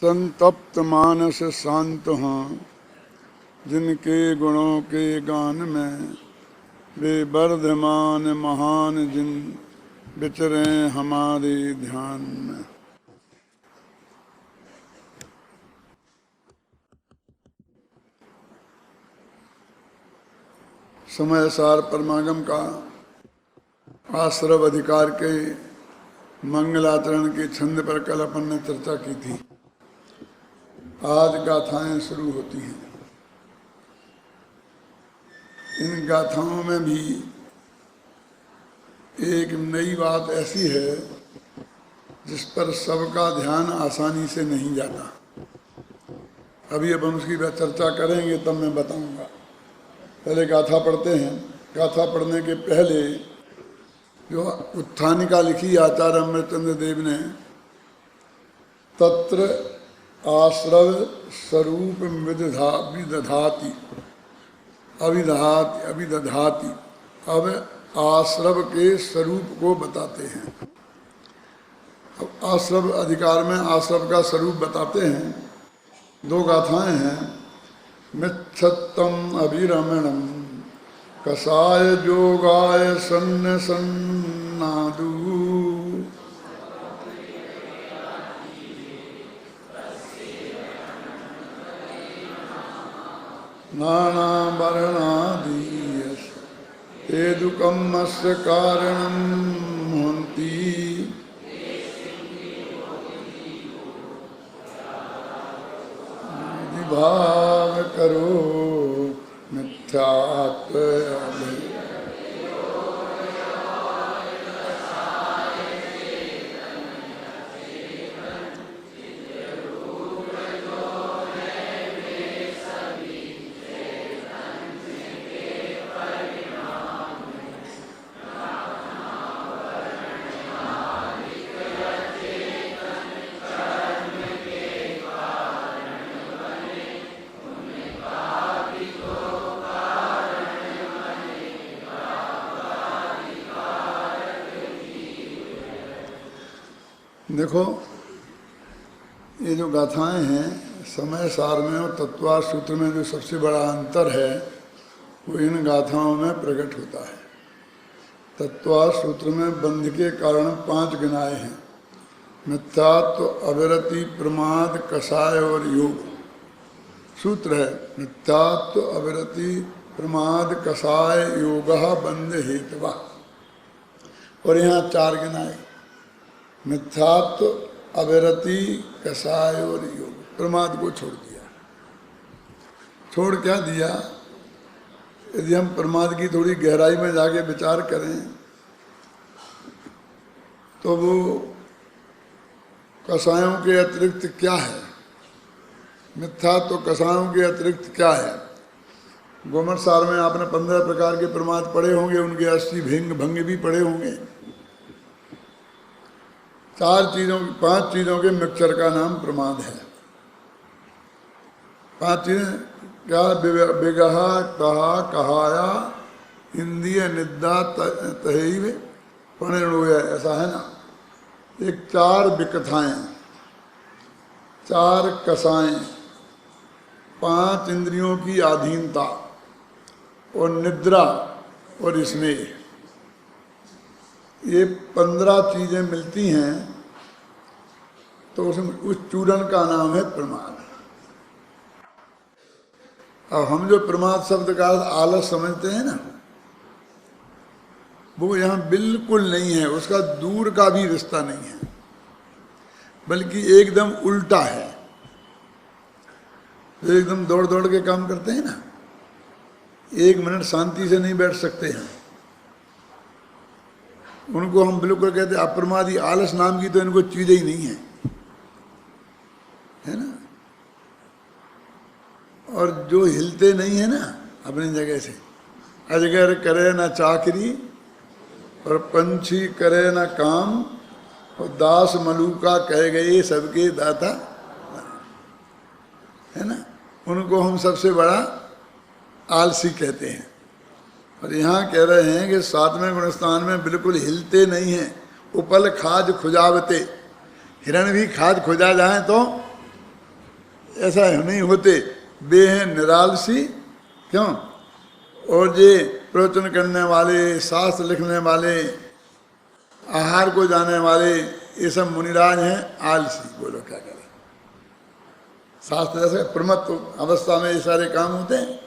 संतप्त मानस शांत हैं, जिनके गुणों के गान में वे वर्धमान महान जिन विचरे हमारे ध्यान में। समय सार परमागम का आश्रव अधिकार के मंगलाचरण के छंद पर कल अपन ने चर्चा की थी। आज गाथाएं शुरू होती हैं। इन गाथाओं में भी एक नई बात ऐसी है जिस पर सबका ध्यान आसानी से नहीं जाता। अभी अब हम उसकी चर्चा करेंगे, तब मैं बताऊंगा। पहले गाथा पढ़ते हैं। गाथा पढ़ने के पहले जो उत्थानिका लिखी आचार्य अमृतचंद्र देव ने, तत्र आश्रव स्वरूप विदधाति अविदधाति अविदधाति, अब आश्रव के स्वरूप को बताते हैं। अब आश्रव अधिकार में आश्रव का स्वरूप बताते हैं। दो गाथाएं हैं। मिच्छत्तम अभिरमणम कसाय जोगाय सन्न सन्नादु, नाना वर्णादीयस हेदुकम्मस्य कारणं हन्ति, भाव करो मिथ्यात्व। देखो, ये जो गाथाएं हैं, समय सार में और तत्वार्थ सूत्र में जो सबसे बड़ा अंतर है वो इन गाथाओं में प्रकट होता है। तत्वार्थ सूत्र में बंध के कारण 5 गिनाए हैं। मिथ्यात्व, अविरति, प्रमाद, कषाय और योग। सूत्र है मिथ्यात्व, अविरति, प्रमाद, कषाय, योगः, बंध हेतवा। और यहाँ 4 गिनाए। मिथ्यात्व, अविरति, कषाय और योग। प्रमाद को छोड़ दिया। छोड़ क्या दिया? यदि हम प्रमाद की थोड़ी गहराई में जाके विचार करें तो वो कषायों के अतिरिक्त क्या है? मिथ्यात्व कषायों के अतिरिक्त क्या है? गोमर सार में आपने 15 प्रकार के प्रमाद पढ़े होंगे, उनके 80 भंग भी पढ़े होंगे। 5 चीज़ों के मिक्सचर का नाम प्रमाद है। 5 चीज़ें क्या? बिगहा, कहा, कहाया, इंद्रिय, निद्रा, तहैव, परिणोया। ऐसा है ना। एक 4 विकथाएं, 4 कषाएं, 5 इंद्रियों की अधीनता और निद्रा और स्नेह। ये 15 चीजें मिलती हैं तो उसमें उस चूरन का नाम है प्रमाद। अब हम जो प्रमाद शब्द का आलस समझते हैं ना, वो यहाँ बिल्कुल नहीं है। उसका दूर का भी रिश्ता नहीं है, बल्कि एकदम उल्टा है। जो एकदम दौड़ दौड़ के काम करते हैं ना, 1 मिनट शांति से नहीं बैठ सकते हैं, उनको हम बिल्कुल कहते हैं अप्रमादी। आलस नाम की तो इनको चीज ही नहीं है, है ना। और जो हिलते नहीं है ना अपनी जगह से, अजगर करे ना चाकरी और पंछी करे ना काम, और दास मलूका कह गए सबके दाता, है ना। उनको हम सबसे बड़ा आलसी कहते हैं। और यहाँ कह रहे हैं कि 7वें गुणस्थान में बिल्कुल हिलते नहीं हैं। उपल खाज खुजावते, हिरण भी खाद खुजा जाए तो ऐसा नहीं होते, वे हैं निरालसी। क्यों? और ये प्रवचन करने वाले, शास्त्र लिखने वाले, आहार को जाने वाले, ये सब मुनिराज हैं आलसी। बोलो क्या करें? शास्त्र जैसे प्रमत्त अवस्था में ये सारे काम होते हैं।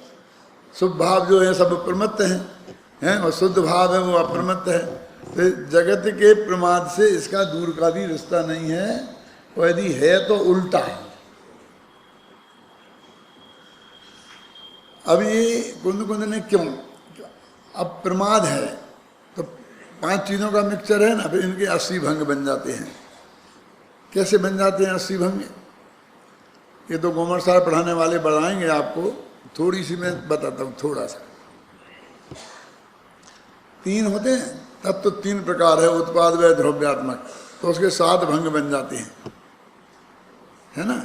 शुभ भाव जो है सब प्रमत्त हैं, और शुद्ध भाव है वो अप्रमत्त है। तो जगत के प्रमाद से इसका दूर का भी रिश्ता नहीं है, और यदि है तो उल्टा है। अब ये कुंद कुंद ने क्यों, अब प्रमाद है तो 5 चीज़ों का मिक्सचर है ना, फिर इनके 80 भंग बन जाते हैं। कैसे बन जाते हैं 80 भंग? ये तो गोमर सार पढ़ाने वाले बढ़ाएंगे आपको, थोड़ी सी मैं बताता हूँ थोड़ा सा। 3 होते हैं तब तो 3 प्रकार है, उत्पाद व द्रव्यात्मक, तो उसके 7 भंग बन जाते हैं, है ना।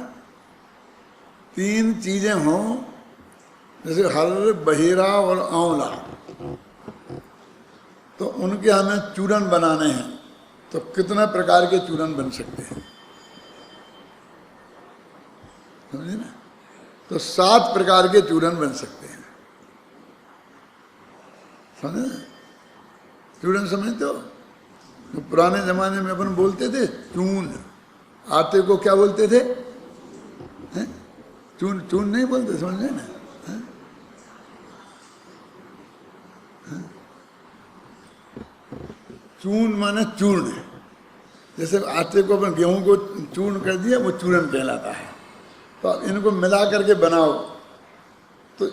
3 चीजें हों, जैसे हर, बहेरा और आंवला, तो उनके हमें चूरन बनाने हैं, तो कितना प्रकार के चूरन बन सकते हैं, समझे ना। तो 7 प्रकार के चूरन बन सकते हैं, समझे ना। चूरन समझते हो? तो पुराने जमाने में अपन बोलते थे चून, आटे को क्या बोलते थे? चून, चून नहीं बोलते, समझे ना। चून माने चूर्ण, जैसे आटे को अपन गेहूं को चूर्ण कर दिया, वो चूरन कहलाता है। तो आप इनको मिला करके बनाओ तो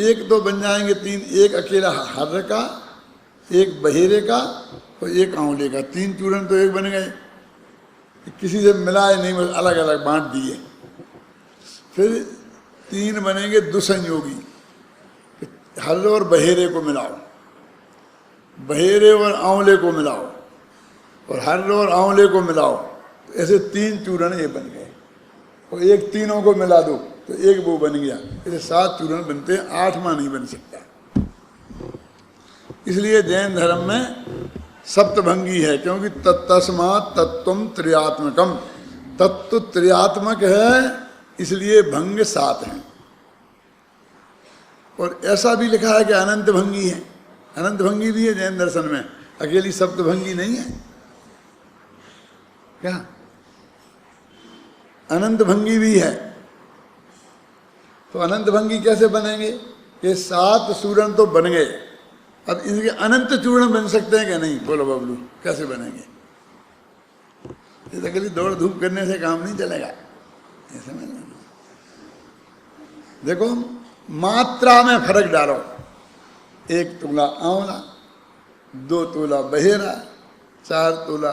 एक तो बन जाएंगे 3, एक अकेला हर्र का, एक बहेरे का और एक आंवले का। 3 चूरन तो एक बन गए, किसी से मिलाए नहीं, बस अलग अलग बांट दिए। फिर 3 बनेंगे दुसंयोगी, हर्र और बहेरे को मिलाओ, बहेरे और आंवले को मिलाओ, और हर्र और आंवले को मिलाओ, तो ऐसे 3 चूरन ये बन गए। और एक तीनों को मिला दो तो एक वो बन गया। ऐसे 7 चूरन बनते हैं, 8वां नहीं बन सकता। इसलिए जैन धर्म में सप्तभंगी है, क्योंकि तत्तस्मात् तत्त्वम त्रियात्मकम, तत्व त्रियात्मक है, इसलिए भंग 7 हैं। और ऐसा भी लिखा है कि अनंत भंगी है, अनंत भंगी भी है जैन दर्शन में, अकेली सप्तभंगी नहीं है। क्या अनंत भंगी भी है? तो अनंत भंगी कैसे बनेंगे? ये 7 चूर्ण तो बन गए, अब इनके अनंत चूर्ण बन सकते हैं क्या? नहीं। बोलो बबलू, कैसे बनेंगे? ये तो अकेली दौड़ धूप करने से काम नहीं चलेगा, ये समझ लेना। देखो मात्रा में फर्क डालो, 1 तोला आंवला, 2 तोला बहेरा, 4 तोला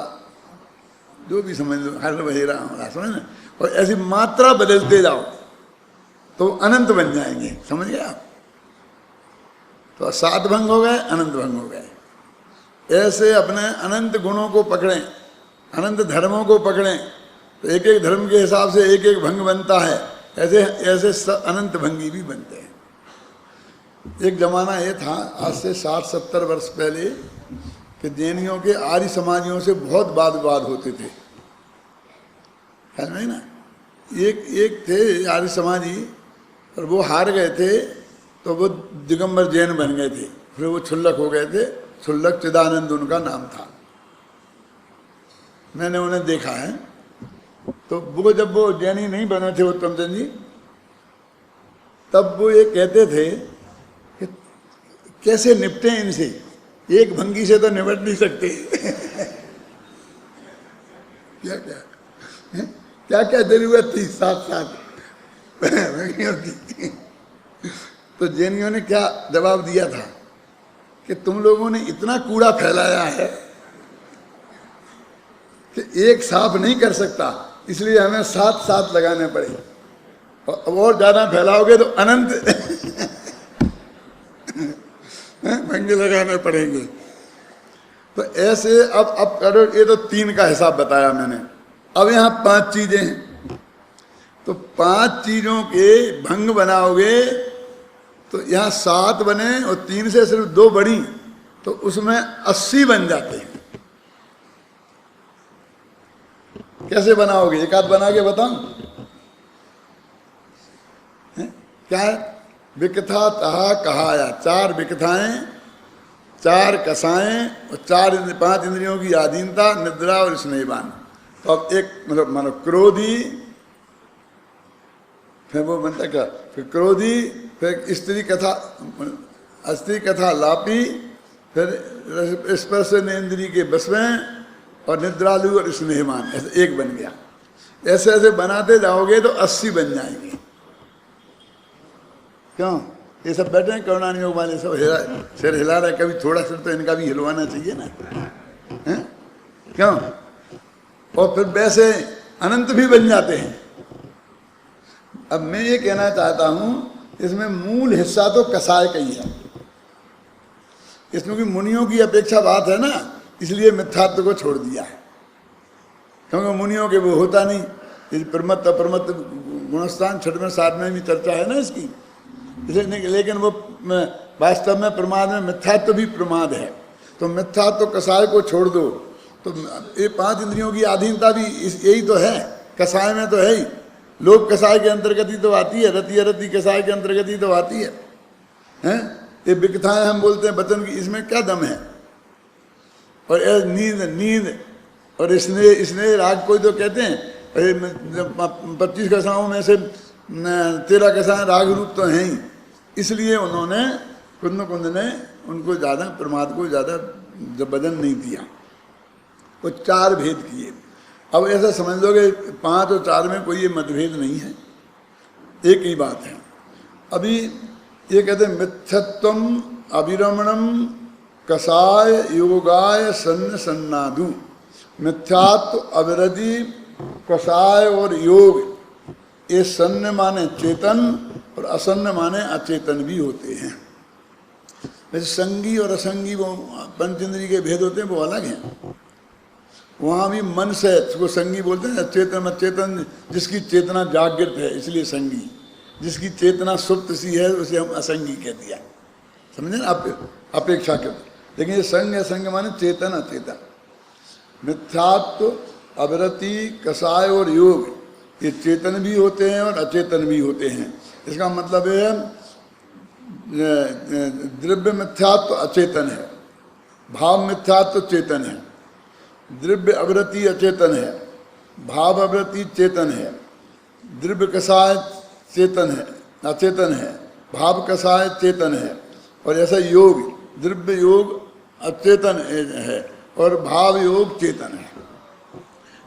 जो भी समझ लो, हर बहेरा आंवला, समझ ना। और ऐसी मात्रा बदलते जाओ तो अनंत बन जाएंगे, समझ गए आप। तो 7 भंग हो गए, अनंत भंग हो गए। ऐसे अपने अनंत गुणों को पकड़ें, अनंत धर्मों को पकड़ें, तो एक एक धर्म के हिसाब से एक एक भंग बनता है। ऐसे ऐसे अनंत भंगी भी बनते हैं। एक जमाना ये था, आज से 60-70 वर्ष पहले, कि जैनियों के आर्य समाजियों से बहुत वाद विवाद होते थे, है ना। एक थे आर्य समाजी, और वो हार गए थे, तो वो दिगंबर जैन बन गए थे। फिर वो क्षुल्लक हो गए थे, क्षुल्लक चिदानंद उनका नाम था। मैंने उन्हें देखा है। तो वो जब वो जैनी नहीं बने थे उत्तम चंद जी, तब वो ये कहते थे कि कैसे निपटे इनसे, एक भंगी से तो निपट नहीं सकते। क्या क्या क्या क्या जरूरत थी 7 भंगियों की। तो जैनियों ने क्या जवाब दिया था कि तुम लोगों ने इतना कूड़ा फैलाया है कि एक साफ नहीं कर सकता, इसलिए हमें 7 लगाने पड़े, और ज्यादा फैलाओगे तो अनंत भंगे लगाने पड़ेंगे। तो ऐसे अब करो, ये तो 3 का हिसाब बताया मैंने। अब यहाँ 5 चीजें हैं, तो 5 चीजों के भंग बनाओगे तो यहाँ 7 बने, और 3 से सिर्फ 2 बढ़ी, तो उसमें 80 बन जाते हैं। कैसे बनाओगे? एक आध बना के बताऊं? क्या है? विकथा तहा कहाया, 4 विकथाएं, 4 कसाएं और 5 इंद्रियों की आधीनता, निद्रा और स्नेहवान। तो अब एक मतलब क्रोधी, फिर वो बनता क्या, फिर क्रोधी, फिर स्त्री कथा लापी, फिर स्पर्श नेन्द्री के बस में, और निद्रालु और स्नेहवान, ऐसे एक बन गया। ऐसे ऐसे बनाते जाओगे तो 80 बन जाएंगे। क्यों? ये सब बैठे हैं करुणानिधि योग वाले, सब सिर हिला रहे, कभी थोड़ा सिर तो इनका भी हिलवाना चाहिए ना, है? क्यों? और फिर वैसे अनंत भी बन जाते हैं। अब मैं ये कहना चाहता हूं, इसमें मूल हिस्सा तो कसाय का ही है। इसमें भी मुनियों की अपेक्षा बात है ना, इसलिए मिथ्यात्व को छोड़ दिया है। क्योंकि मुनियों के वो होता नहीं, प्रमत्त अप्रमत्त गुणस्थान 6वें 7वें भी चर्चा है ना इसकी, इसलिए। लेकिन वो वास्तव में प्रमाद में मिथ्यात्व भी प्रमाद है। तो मिथ्यात्व कसाय को छोड़ दो, तो ये 5 इंद्रियों की अधीनता भी यही तो है, कसाय में तो है ही। लोक कसाय के अंतर्गत ही तो आती है, रति अरति कसाय के अंतर्गत ही तो आती है, हैं? ये विकथाएं हम बोलते हैं वचन की, इसमें क्या दम है? और नींद और स्नेह राग को तो कहते हैं, 25 कसाओं में से 13 कसाएं राग रूप तो हैं ही। इसलिए उन्होंने कुंद ने उनको ज़्यादा प्रमाद को ज़्यादा वजन नहीं दिया, वो 4 भेद किए। अब ऐसा समझ लोगे 5 और 4 में कोई ये मतभेद नहीं है, एक ही बात है। अभी ये कहते हैं मिथ्यत्वम अविरमणम कसाय योगाय सन्न सन्नादु। मिथ्यात्व, अविरति, कसाय और योग, ये सन्न माने चेतन और असन्न माने अचेतन भी होते हैं। वैसे संगी और असंगी वो पंचेंद्रिय के भेद होते हैं, वो अलग हैं। वहाँ भी मन से उसको संगी बोलते हैं, चेतन अचेतन, जिसकी चेतना जागृत है इसलिए संगी, जिसकी चेतना सुप्त सी है उसे हम असंगी कह दिया, समझे ना? अपेक्षा कर। लेकिन ये संग असंग माने चेतन अचेतन। मिथ्यात्व, अविरति, कसाय और योग, ये चेतन भी होते हैं और अचेतन भी होते हैं। इसका मतलब है द्रव्य मिथ्यात्व अचेतन है, भाव मिथ्यात्व चेतन है, द्रव्य अविरति अचेतन है, भाव अविरति चेतन है, द्रव्य कसाय चेतन है अचेतन है, भाव कसाय चेतन है। और ऐसा योग, द्रव्य योग अचेतन है और भाव योग चेतन है।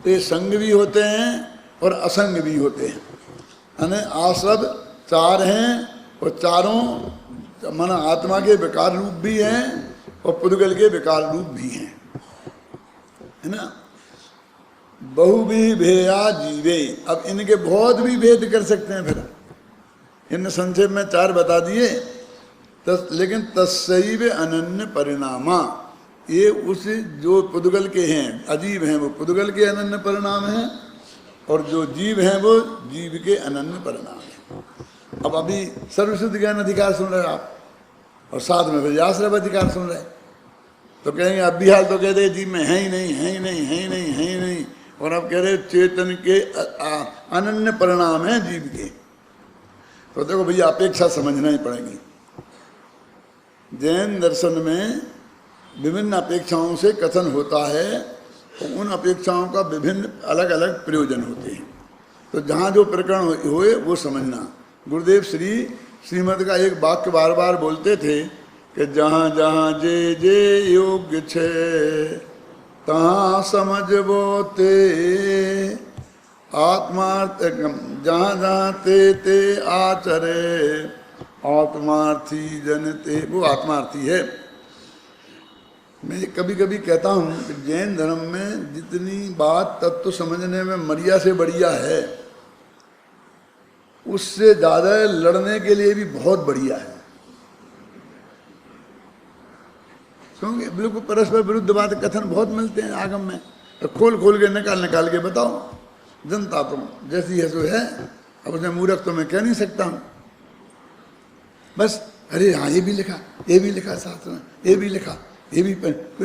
तो ये संग भी होते हैं और असंग भी होते हैं, यानी आश्रद 4 हैं और चारों माना आत्मा के विकार रूप भी हैं और पुद्गल के विकार रूप भी हैं, है ना? बहु भी भेया जीवे। अब इनके बहुत भी भेद कर सकते हैं। फिर इन संक्षेप में 4 बता दिए, लेकिन तस्सैव अनन्य परिणामा, ये उस जो पुद्गल के हैं, अजीव हैं, वो पुद्गल के अनन्य परिणाम हैं, और जो जीव हैं वो जीव के अनन्य परिणाम हैं। अब अभी सर्वशुद्ध ज्ञान अधिकार सुन रहे आप, और साथ में फिर आश्रय अधिकार सुन रहे, तो कहेंगे अब भी हाल तो कहते हैं जीव में है ही नहीं, है ही नहीं, है ही नहीं, है ही नहीं, और अब कह रहे चेतन के अनन्य परिणाम हैं जीव के। तो देखो भैया, अपेक्षा समझना ही पड़ेगी। जैन दर्शन में विभिन्न अपेक्षाओं से कथन होता है, तो उन अपेक्षाओं का विभिन्न अलग अलग प्रयोजन होते हैं। तो जहाँ जो प्रकरण हुए वो समझना। गुरुदेव श्रीमद का एक वाक्य बार बार बोलते थे कि जहाँ जहाँ जे जे योग्य छे तहाँ समझबो ते आत्मार्थ, जहाँ जहाँ ते ते आचरे आत्मार्थी जनते। वो आत्मार्थी है। मैं कभी कभी कहता हूँ कि जैन धर्म में जितनी बात तत्व समझने में मरिया से बढ़िया है, उससे ज़्यादा लड़ने के लिए भी बहुत बढ़िया है। क्योंकि बिल्कुल परस्पर विरुद्ध बात कथन बहुत मिलते हैं आगम में, तो खोल खोल के निकाल के बताओ। जनता तो जैसी है सो है, अब उसने मूर्ख तो मैं कह नहीं सकता हूँ। बस अरे हाँ, ये भी लिखा शास्त्र में, ये भी लिखा, ये भी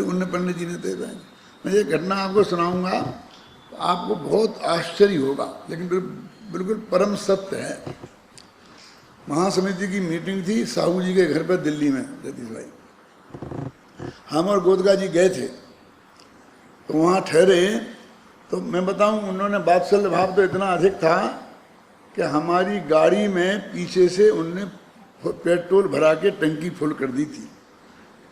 उनने पंडित जी ने दे दिया। मैं ये घटना आपको सुनाऊंगा, आपको बहुत आश्चर्य होगा, लेकिन बिल्कुल परम सत्य है। महासमिति की मीटिंग थी साहू जी के घर पर दिल्ली में, जगदीश भाई। हम और गोदका जी गए थे, तो वहाँ ठहरे। तो मैं बताऊं, उन्होंने वात्सल्य भाव तो इतना अधिक था कि हमारी गाड़ी में पीछे से उनने पेट्रोल भरा के टंकी फुल कर दी थी।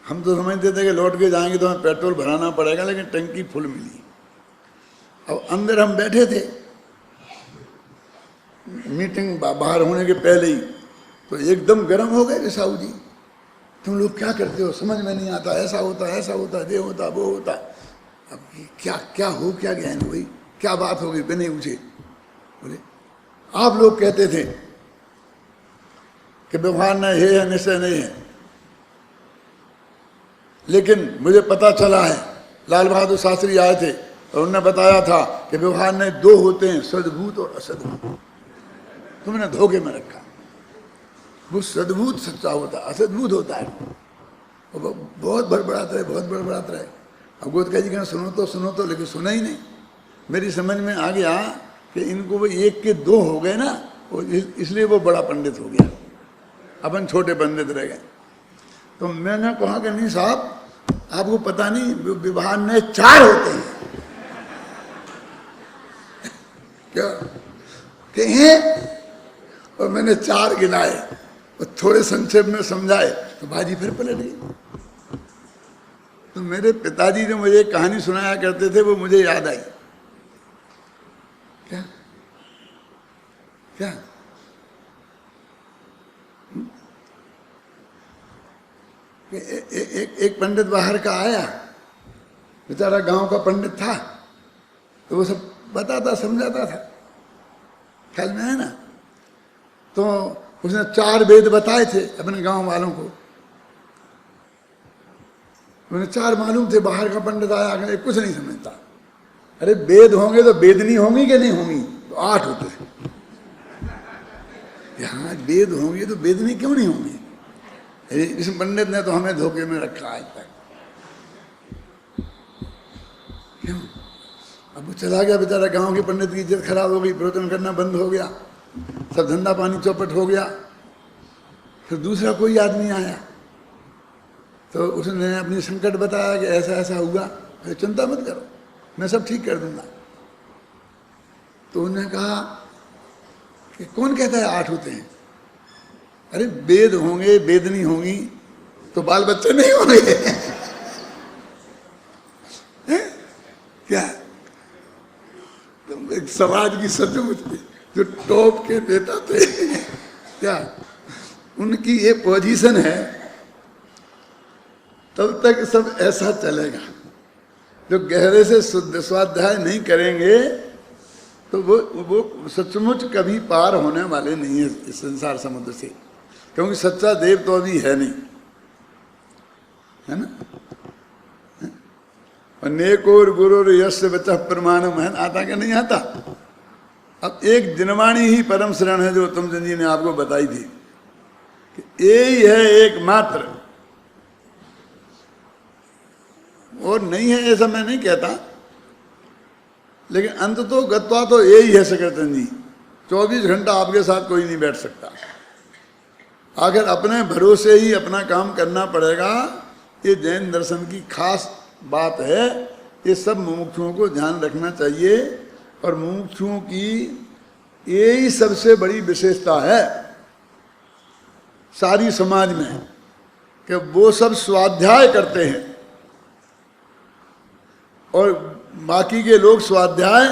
हम तो समझते थे कि लौट के जाएंगे तो हमें पेट्रोल भराना पड़ेगा, लेकिन टंकी फुल मिली। अब अंदर हम बैठे थे, मीटिंग बाहर होने के पहले ही, तो एकदम गर्म हो गए साहू जी, तुम लोग क्या करते हो, समझ में नहीं आता, ऐसा होता ऐसा होता, ये होता वो होता। अब क्या क्या हो क्या ज्ञान हुई, क्या बात हो गई, बिना पूछे। बोले आप लोग कहते थे कि व्यवहार न है निश्चय नहीं है, लेकिन मुझे पता चला है, लाल बहादुर शास्त्री आए थे और उन्होंने बताया था कि व्यवहार में दो होते हैं, सद्भूत और असद्भूत। तुमने धोखे में रखा। वो सद्भूत सच्चा होता है, असद्भूत होता है। बहुत बड़बड़ाता है, बहुत बड़बड़ाता है। अब गोदका जी कहना सुनो तो, लेकिन सुना ही नहीं। मेरी समझ में आ गया कि इनको वो एक के दो हो गए ना, इसलिए वो बड़ा पंडित हो गया, अपन छोटे पंडित रह गए। तो मैंने कहा कि नहीं साहब, आपको पता नहीं, विवाह में 4 होते हैं। क्या कहें? और मैंने 4 गिनाए और थोड़े संक्षेप में समझाए, तो बाजी फिर पलट गई। तो मेरे पिताजी जो मुझे कहानी सुनाया करते थे, वो मुझे याद आई। क्या क्या एक पंडित बाहर का आया, बेचारा गांव का पंडित था, तो वो सब बताता समझाता था, ख्याल में है ना। तो उसने 4 वेद बताए थे अपने गांव वालों को। उन्हें 4 मालूम थे। बाहर का पंडित आया, अगर कुछ नहीं समझता। अरे वेद होंगे तो वेदनी होंगी कि नहीं होंगी? तो 8 होते हैं। यहाँ वेद होंगे तो वेदनी क्यों नहीं होंगी? इस पंडित ने तो हमें धोखे में रखा आज तक। क्यों? अब वो चला गया बेचारा, गांव के पंडित की इज्जत खराब हो गई, प्रवचन करना बंद हो गया, सब धंधा पानी चौपट हो गया। फिर दूसरा कोई आदमी आया, तो उसने अपनी संकट बताया कि ऐसा ऐसा हुआ। अरे चिंता मत करो, मैं सब ठीक कर दूंगा। तो उन्होंने कहा कि कौन कहता है 8 होते हैं? अरे वेद होंगे, वेदनी होंगी तो बाल बच्चे नहीं होंगे। क्या तुम एक समाज की सचमुच जो टॉप के नेता थे, क्या उनकी ये पोजीशन है, तब तक सब ऐसा चलेगा। जो गहरे से शुद्ध स्वाध्याय नहीं करेंगे तो वो सचमुच कभी पार होने वाले नहीं है इस संसार समुद्र से, क्योंकि सच्चा देव तो अभी है नहीं, है ना। अनेकोर गुरु यश बचा प्रमाणम है, आता क्या नहीं आता। अब एक जिनवाणी ही परम शरण है, जो तुम जी ने आपको बताई थी कि यही है एकमात्र, और नहीं है ऐसा मैं नहीं कहता, लेकिन अंत तो गत्वा तो यही है सकीर्तन जी। 24 घंटा आपके साथ कोई नहीं बैठ सकता। आखिर अपने भरोसे ही अपना काम करना पड़ेगा। ये जैन दर्शन की खास बात है। ये सब मुमुक्षुओं को ध्यान रखना चाहिए, और मुमुक्षुओं की यही सबसे बड़ी विशेषता है सारी समाज में, कि वो सब स्वाध्याय करते हैं और बाकी के लोग स्वाध्याय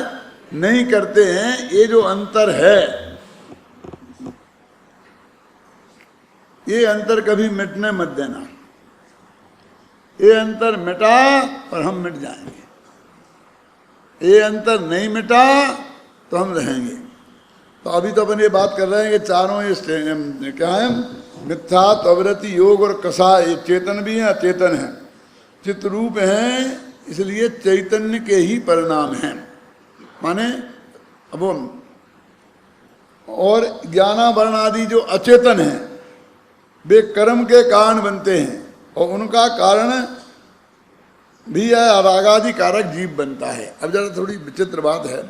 नहीं करते हैं। ये जो अंतर है, ये अंतर कभी मिटने मत देना। ये अंतर मिटा और हम मिट जाएंगे, ये अंतर नहीं मिटा तो हम रहेंगे। तो अभी तो अपन ये बात कर रहे हैं कि चारों ये क्या है, मिथ्या, अवृत्ति, योग और कषाय, ये चेतन भी हैं अचेतन हैं, चित्रूप हैं, इसलिए चैतन्य के ही परिणाम हैं। माने अब और ज्ञानावरण आदि जो अचेतन हैं, वे कर्म के कारण बनते हैं, और उनका कारण भी है रागादि कारक जीव बनता है। अब जरा थोड़ी विचित्र बात है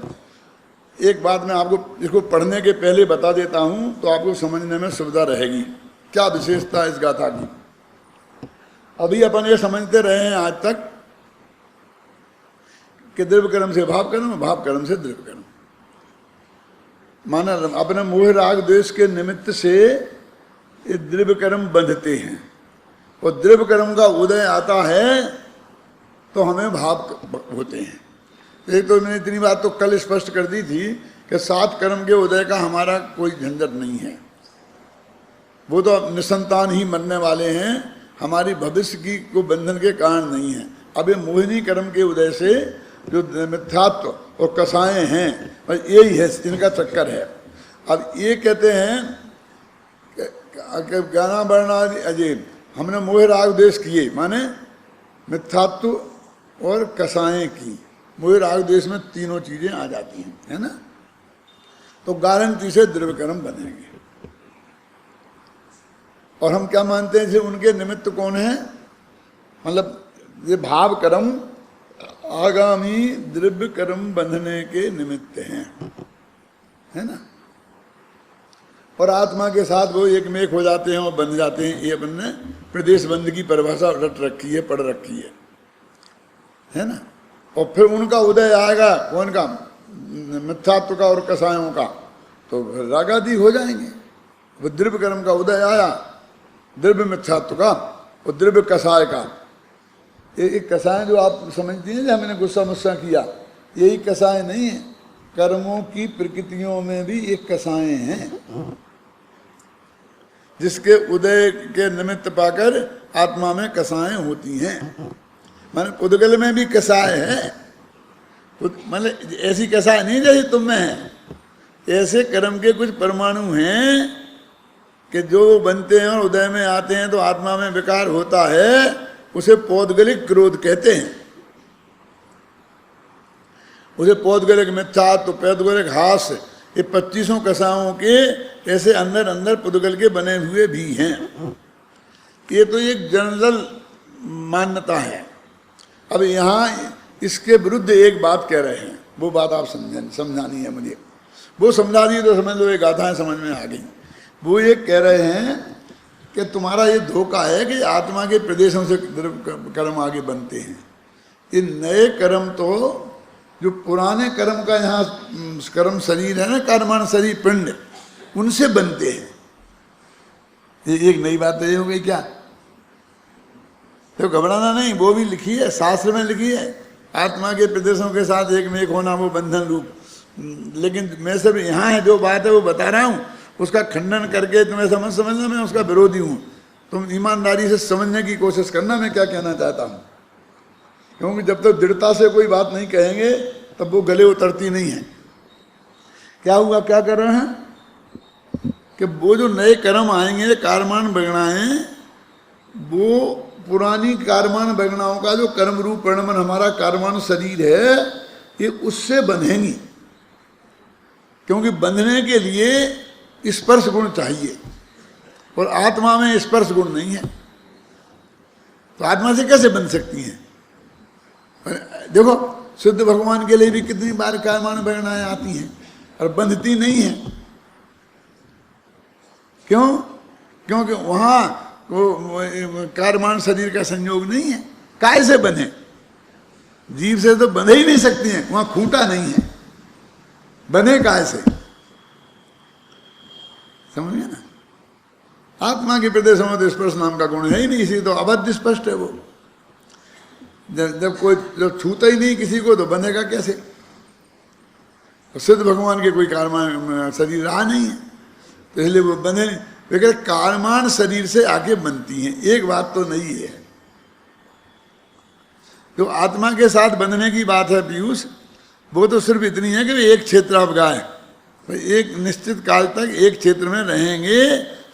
एक बात मैं आपको इसको पढ़ने के पहले बता देता हूं तो आपको समझने में सुविधा रहेगी क्या विशेषता है इस गाथा की। अभी अपन ये समझते रहे हैं आज तक कि द्रव्य कर्म से भाव कर्म, भाव कर्म से द्रव्य कर्म, माना अपने मोह राग द्वेष के निमित्त से ये द्रव्य कर्म बंधते हैं और द्रव्य कर्म का उदय आता है तो हमें भाव होते हैं। एक तो मैंने इतनी बात तो कल स्पष्ट कर दी थी कि 7 कर्म के उदय का हमारा कोई झंझट नहीं है, वो तो निसंतान ही मरने वाले हैं, हमारी भविष्य की को बंधन के कारण नहीं है। अब ये मोहिनी कर्म के उदय से जो मिथ्यात्व और कसाएं हैं यही है, इनका चक्कर है। अब ये कहते हैं ज्ञाना वर्णा अजय हमने मोह राग द्वेष किए, माने मिथ्यात्व और कसाएं की। मोह राग द्वेष में तीनों चीजें आ जाती हैं, है ना, तो गारंटी से द्रव्य कर्म बनेंगे। और हम क्या मानते हैं, उनके निमित्त कौन है, मतलब ये भाव कर्म आगामी द्रव्य कर्म बंधने के निमित्त हैं, है ना। और आत्मा के साथ वो एक में एक हो जाते हैं और बंध जाते हैं। ये अपन ने प्रदेश बंध की परिभाषा रट रखी है, पढ़ रखी है ना। और फिर उनका उदय आएगा, कौन का, मिथ्यात्व का और कसायों का, तो रागादि हो जाएंगे। वो द्रव्य कर्म का उदय आया, द्रव्य मिथ्यात्व का और द्रव्य कसाय का। ये कसाय जो आप समझती हैं, जो हमने गुस्सा मुस्सा किया, यही कसाय नहीं है, कर्मों की प्रकृतियों में भी एक कसाएं हैं जिसके उदय के निमित्त पाकर आत्मा में कसाएं होती हैं। माने पुद्गल में भी कसाय है, मतलब ऐसी कसाय नहीं जैसे तुम में है, ऐसे कर्म के कुछ परमाणु हैं कि जो बनते हैं और उदय में आते हैं तो आत्मा में विकार होता है, उसे पौद्गलिक क्रोध कहते हैं। उसे पौद्गलिक मिथ्या तो पौद्गलिक हास, ये 25 कसाओं के ऐसे अंदर अंदर पुद्गल के बने हुए भी हैं। ये तो एक जनरल मान्यता है। अब यहाँ इसके विरुद्ध एक बात कह रहे हैं, वो बात आप समझानी है मुझे। वो समझा दी तो समझ लो ये गाथाएं समझ में आ गई। वो ये कह रहे हैं कि तुम्हारा ये धोखा है कि आत्मा के प्रदेशों से कर्म आगे बनते हैं। ये नए कर्म तो जो पुराने कर्म का यहाँ कर्म शरीर है ना, कर्मण शरीर पिंड, उनसे बनते हैं। ये एक नई बात ये हो गई क्या, तो घबराना नहीं, वो भी लिखी है, शास्त्र में लिखी है, आत्मा के प्रदेशों के साथ एक में एक होना वो बंधन रूप। लेकिन मैं सब यहाँ है जो बात है वो बता रहा हूँ, उसका खंडन करके तुम्हें समझना मैं उसका विरोधी हूँ। तुम ईमानदारी से समझने की कोशिश करना मैं क्या कहना चाहता हूँ, क्योंकि जब तक दृढ़ता से कोई बात नहीं कहेंगे तब वो गले उतरती नहीं है। क्या हुआ, क्या कर रहे हैं कि वो जो नए कर्म आएंगे कारमान बगड़ाएं, वो पुरानी कारमान बगड़ाओं का जो कर्म रूप परिणमन हमारा कारमान शरीर है, ये उससे बंधेंगी। क्योंकि बंधने के लिए स्पर्श गुण चाहिए और आत्मा में स्पर्श गुण नहीं है, तो आत्मा से कैसे बन सकती हैं। देखो शुद्ध भगवान के लिए भी कितनी बार कारमान बगड़ाएं आती हैं और बंधती नहीं है। क्यों, क्योंकि वहां कारमान शरीर का संयोग नहीं है। काय से बंधे, जीव से तो बंधे ही नहीं सकती हैं, वहां खूंटा नहीं है, बने काय से, समझ गए ना। आत्मा के प्रदेशों में तो स्पर्श नाम का गुण है ही नहीं, इसी तो अबद्ध स्पष्ट है वो। जब कोई जब छूता ही नहीं किसी को तो बनेगा कैसे। तो सिद्ध भगवान के कोई कारमान शरीर रहा नहीं है, तो इसलिए वो बने। लेकिन कारमान शरीर से आके बनती हैं, एक बात तो नहीं है। जो आत्मा के साथ बंधने की बात है पीयूष, वो तो सिर्फ इतनी है कि एक क्षेत्र आप गाय, एक निश्चित काल तक एक क्षेत्र में रहेंगे,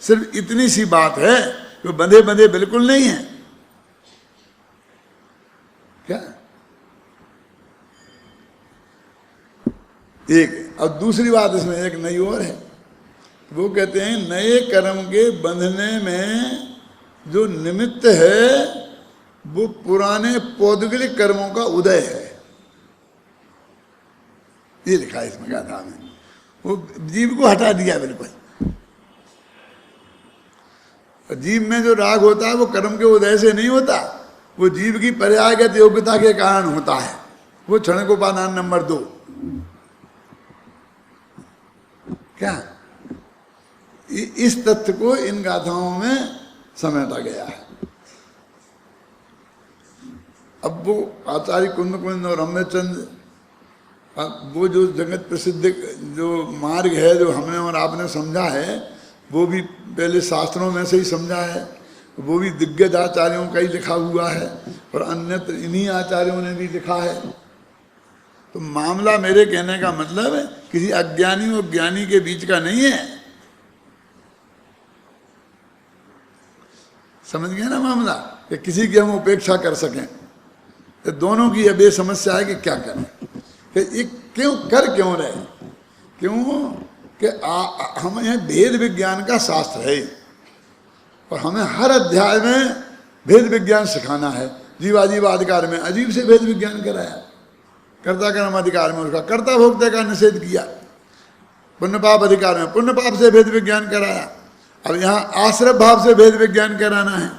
सिर्फ इतनी सी बात है। जो बंधे बंधे बिल्कुल नहीं है क्या। एक और दूसरी बात इसमें एक नई और है, वो कहते हैं नए कर्म के बंधने में जो निमित्त है वो पुराने पौद्गलिक कर्मों का उदय है। ये लिखा है इसमें गाथा में। वो जीव को हटा दिया बिल्कुल। जीव में जो राग होता है वो कर्म के उदय से नहीं होता, वो जीव की पर्यायगत योग्यता के कारण होता है। वो क्षणिकोपादान नंबर 2। क्या इस तथ्य को इन गाथाओं में समेटा गया है। अब वो आचार्य कुंद और रम्यचंद, वो जो जगत प्रसिद्ध जो मार्ग है जो हमने और आपने समझा है, वो भी पहले शास्त्रों में से ही समझा है, वो भी दिग्गज आचार्यों का ही लिखा हुआ है और अन्यत्र इन्हीं आचार्यों ने भी लिखा है। तो मामला मेरे कहने का मतलब है किसी अज्ञानी और ज्ञानी के बीच का नहीं है। समझ गए ना मामला, कि किसी की हम उपेक्षा कर सकें। तो दोनों की अब ये समस्या है कि क्या करें, कि ये क्यों क्यों रहे, क्यों कि हम यहाँ भेद विज्ञान का शास्त्र है और हमें हर अध्याय में भेद विज्ञान सिखाना है। जीवाजीव अधिकार में अजीब से भेद विज्ञान कराया, कर्ता कर्म अधिकार में उसका कर्ता भोक्ता का निषेध किया, पुण्य पाप अधिकार में पुण्य पाप से भेद विज्ञान कराया। अब यहाँ आश्रय भाव से भेद विज्ञान कराना है।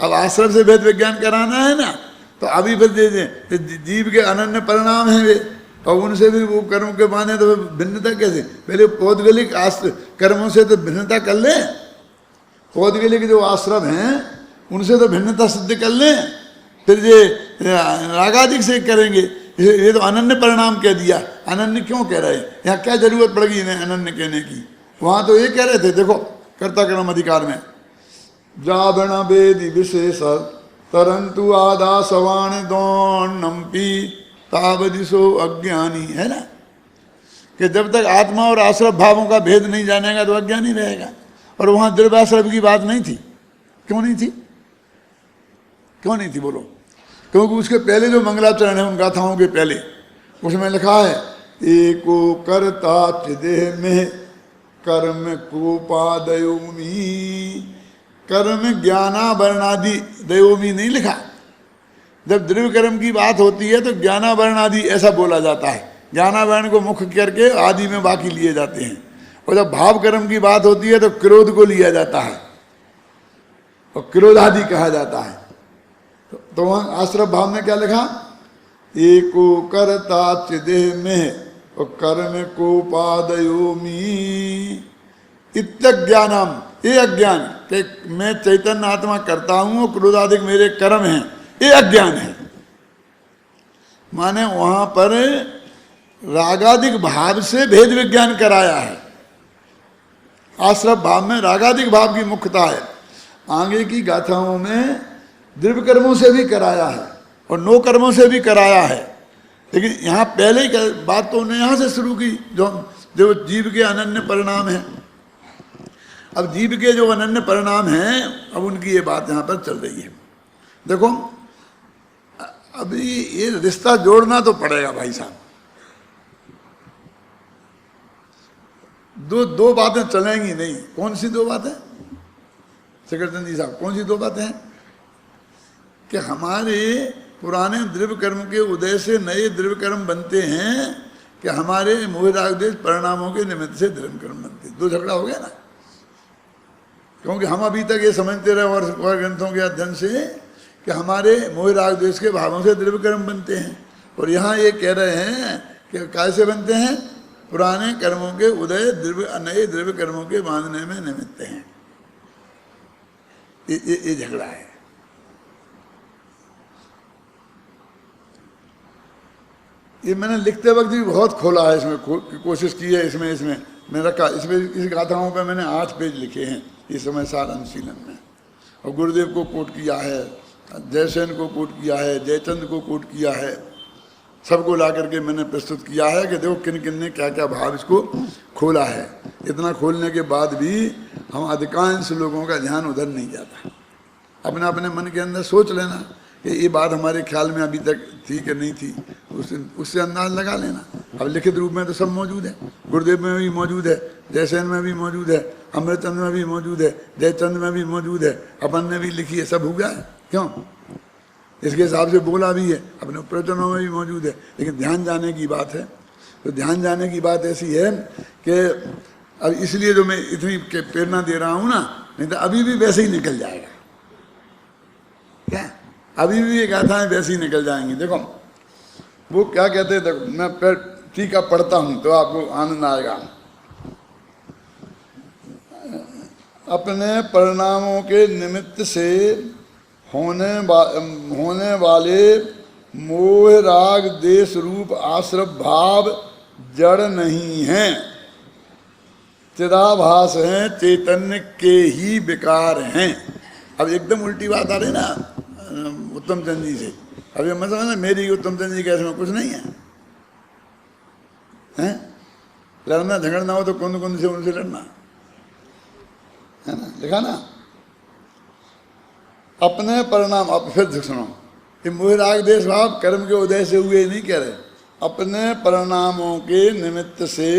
अब आश्रय से भेद विज्ञान कराना है ना, तो अभी फिर जीव के अनन्य परिणाम हैं वे, और उनसे भी वो कर्म के माने तो भिन्नता कैसे, पहले पौद्गलिक कर्मों से तो भिन्नता कर ले, पौद्गलिक जो आश्रम हैं उनसे तो भिन्नता सिद्ध कर ले, फिर ये रागाधिक से करेंगे। ये तो अनन्य परिणाम कह दिया, अनन्य क्यों कह रहे हैं, यहाँ क्या जरूरत पड़ेगी इन्हें अनन्य कहने की। वहाँ तो ये कह रहे थे, देखो कर्ता कर्म अधिकार में जावण वेदी विशेष तरंतु आदा सवाण दौनम्पी तावदिशो अज्ञानी, है ना, कि जब तक आत्मा और आश्रय भावों का भेद नहीं जानेगा तो अज्ञानी रहेगा। और वहाँ द्रव्याश्रय की बात नहीं थी। क्यों नहीं थी, क्यों नहीं थी बोलो? क्योंकि उसके पहले जो मंगलाचरण है उन गाथाओं के पहले, उसमें लिखा है एको कर्ता चिदेह में कर्म कोपादयोमी, कर्म ज्ञानावरणादि दयोमी नहीं लिखा। जब द्रव्य कर्म की बात होती है तो ज्ञानावरणादि ऐसा बोला जाता है, ज्ञानावरण को मुख्य करके आदि में बाकी लिए जाते हैं। और जब भाव कर्म की बात होती है तो क्रोध को लिया जाता है और क्रोधादि कहा जाता है। तो वहाँ आश्रय भाव में क्या लिखा, एको कर्ता चिदेह में और कर्म कोपादयोमी इत्यज्ञानम, ये अज्ञान कि मैं चैतन्य आत्मा करता हूं और क्रोधादिक मेरे कर्म हैं, ये अज्ञान है। माने वहां पर रागादिक भाव से भेद विज्ञान कराया है। आश्रय भाव में रागादिक भाव की मुख्यता है, आगे की गाथाओं में द्रव्य कर्मों से भी कराया है और नो कर्मों से भी कराया है। लेकिन यहाँ पहले ही बात तो उन्होंने यहाँ से शुरू की, जो जीव के अनन्य परिणाम है। अब जीव के जो अनन्य परिणाम हैं, अब उनकी ये बात यहाँ पर चल रही है। देखो अभी ये रिश्ता जोड़ना तो पड़ेगा भाई साहब। दो बातें चलेंगी नहीं। कौन सी दो बातें शेखरचंद जी साहब, कौन सी दो बातें हैं? कि हमारे पुराने द्रव्य कर्म के उदय से नए द्रव्य कर्म बनते हैं, कि हमारे मोह राग द्वेष परिणामों के निमित्त से द्रव्य कर्म बनते। दो झगड़ा हो गया ना, क्योंकि हम अभी तक ये समझते रहे और ग्रंथों के अध्ययन से कि हमारे मोह राग द्वेष के भावों से द्रव्य कर्म बनते हैं, और यहाँ ये कह रहे हैं कि कैसे बनते हैं, पुराने कर्मों के उदय नए द्रव्य कर्मों के बांधने में निमित्त हैं। ये झगड़ा है। ये मैंने लिखते वक्त भी बहुत खोला है, इसमें कोशिश की है, इसमें मैंने रखा। इसमें इस गाथाओं पे मैंने 8 पेज लिखे हैं इस समय सार अनुशीलन में, और गुरुदेव को कोट किया है, जयसेन को कोट किया है, जयचंद को कोट किया है, सबको ला करके मैंने प्रस्तुत किया है कि देखो किन किन ने क्या क्या भाव इसको खोला है। इतना खोलने के बाद भी हम अधिकांश लोगों का ध्यान उधर नहीं जाता। अपने अपने मन के अंदर सोच लेना कि ये बात हमारे ख्याल में अभी तक थी कि नहीं थी, उससे अंदाज लगा लेना। अब लिखित रूप में तो सब मौजूद है, गुरुदेव में भी मौजूद है, जयसेन में भी मौजूद है, अमृतचंद में भी मौजूद है, जयचंद में भी मौजूद है, अपन ने भी लिखी है, सब हो गया है। क्यों? इसके हिसाब से बोला भी है, अपने प्रवचनों में भी मौजूद है। लेकिन ध्यान जाने की बात है, तो ध्यान जाने की बात ऐसी है कि अब इसलिए जो मैं इतनी प्रेरणा दे रहा हूँ ना, नहीं तो अभी भी वैसे ही निकल जाएगा। क्या अभी भी ये गाथाएं वैसे ही निकल जाएंगी। देखो वो क्या कहते हैं, देखो मैं टीका पढ़ता हूँ तो आपको आनंद आएगा। अपने परिणामों के निमित्त से होने वाले मोह राग देश रूप आश्रव भाव जड़ नहीं हैं, चिदाभास हैं, चैतन्य के ही विकार हैं। अब एकदम उल्टी बात आ रही ना उत्तम चंद जी से। अब ये मतलब ना मेरी उत्तम चंद जी के ऐसे में कुछ नहीं है, हैं? लड़ना झगड़ना हो तो कौन कौन से उनसे लड़ना है ना, लिखा ना। अपने परिणाम, अब फिर सुनो, ये मोह राग देश भाव कर्म के उदय से हुए नहीं कह रहे, अपने परिणामों के निमित्त से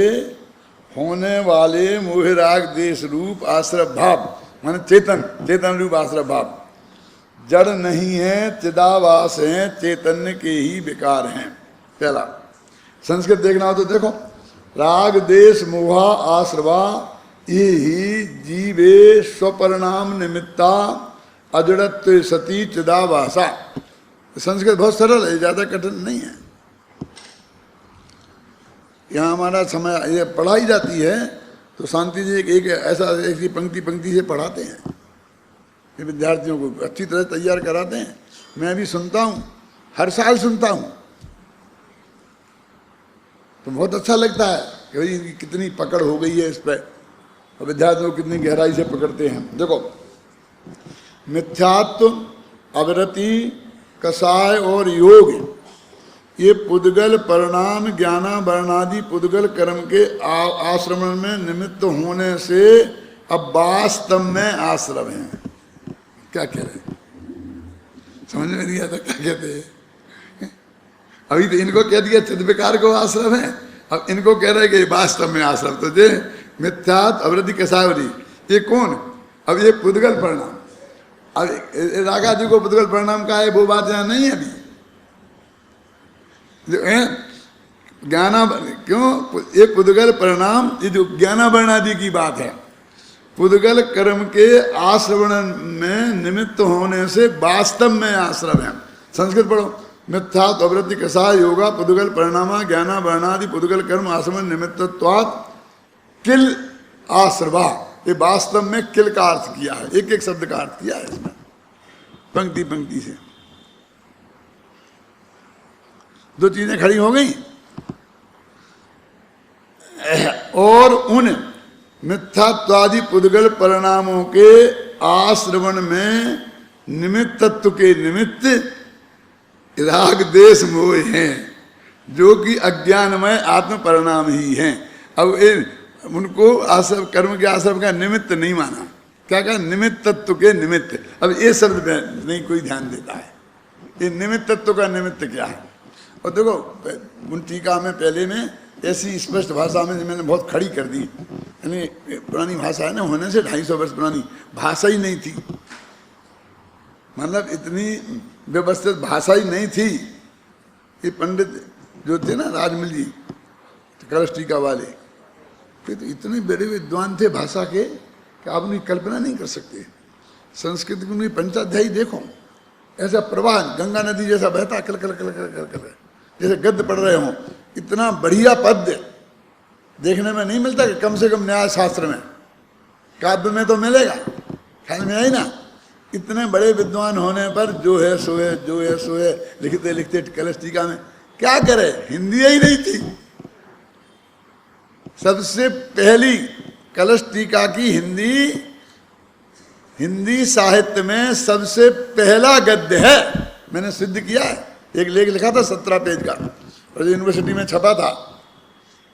होने वाले मोह राग देश रूप आश्रव भाव, माने चेतन रूप आश्रव भाव जड़ नहीं है, चिदाभास हैं, चैतन्य के ही विकार हैं। पहला संस्कृत देखना हो तो देखो, राग देश मोहा आश्रवा ये ही जीवे स्वपरिणाम निमित्ता अजड़त्व सती चिदाभासा। संस्कृत बहुत सरल है, ज्यादा कठिन नहीं है। यहाँ हमारा समय ये पढ़ाई जाती है तो शांति जी एक ऐसा ऐसी पंक्ति से पढ़ाते हैं, ये विद्यार्थियों को अच्छी तरह तैयार कराते हैं। मैं भी सुनता हूँ, हर साल सुनता हूँ, तो बहुत अच्छा लगता है कि भाई कितनी पकड़ हो गई है इस पर, और विद्यार्थियों को कितनी गहराई से पकड़ते हैं। देखो मिथ्यात्व, अवरति, कसाय और योग, ये पुद्गल परिणाम ज्ञाना वर्णादि पुद्गल कर्म के आश्रमण में निमित्त होने से अब वास्तव में आश्रम है। क्या कह रहे हैं, समझ में नहीं आता क्या कहते हैं। अभी तो इनको कह दिया चिद विकार को आश्रम है, अब इनको कह रहे हैं कि वास्तव में आश्रम। तो जे मिथ्यात अवृद्धि कसावरी, ये कौन, अब ये पुद्गल परिणाम, अब रागा जी को पुद्गल परिणाम का है वो बात यहाँ नहीं है अभी। ज्ञाना क्यों, ये पुद्गल परिणाम, ये जो ज्ञाना वर्णादि की बात है, पुद्गल कर्म के आश्रवण में निमित्त होने से वास्तव में आश्रम है। संस्कृत पढ़ो, मिथ्यात अवृत्ति कसाय योगा पुद्गल परिणामा ज्ञाना वर्णादि पुद्गल कर्म आश्रमण निमित्तत्वात् किल आश्रवा, ये वास्तव में किल का अर्थ किया है, एक एक शब्द का अर्थ किया है इसमें पंक्ति से। दो चीजें खड़ी हो गई, और उन मिथ्यात्वादि पुद्गल परिणामों के आश्रवण में निमित्त तत्व के निमित्त राग देश मोह हैं, जो कि अज्ञानमय आत्म परिणाम ही हैं। अब उनको आश्रम कर्म के आश्रम का निमित्त नहीं माना, क्या कहा, निमित्त तत्व के निमित्त। अब ये शब्द नहीं कोई ध्यान देता है, ये निमित्त तत्व का निमित्त क्या है। और देखो उन टीका में पहले में ऐसी स्पष्ट भाषा में मैंने बहुत खड़ी कर दी, यानी पुरानी भाषा है ना, होने से 250 वर्ष पुरानी भाषा ही नहीं थी, मतलब इतनी व्यवस्थित भाषा ही नहीं थी। ये पंडित जो थे ना राजमल जी कलश टीका वाले, तो इतने बड़े विद्वान थे भाषा के कि आप उनकी कल्पना नहीं कर सकते। संस्कृत की उनकी पंचाध्यायी देखो, ऐसा प्रवाह गंगा नदी जैसा बहता, कल कल कल कल कल कल जैसे गद्य पढ़ रहे हों। इतना बढ़िया पद्य देखने में नहीं मिलता कि कम से कम न्याय शास्त्र में, काव्य में तो मिलेगा, ख्याल में आई ना। इतने बड़े विद्वान होने पर जो है सो है, जो है सो है, लिखते लिखते कलश टीका में क्या करे, हिंदी ही नहीं थी। सबसे पहली कलश टीका की हिंदी साहित्य में सबसे पहला गद्य है, मैंने सिद्ध किया है। एक लेख लिखा था 17 पेज का, और यूनिवर्सिटी में छपा था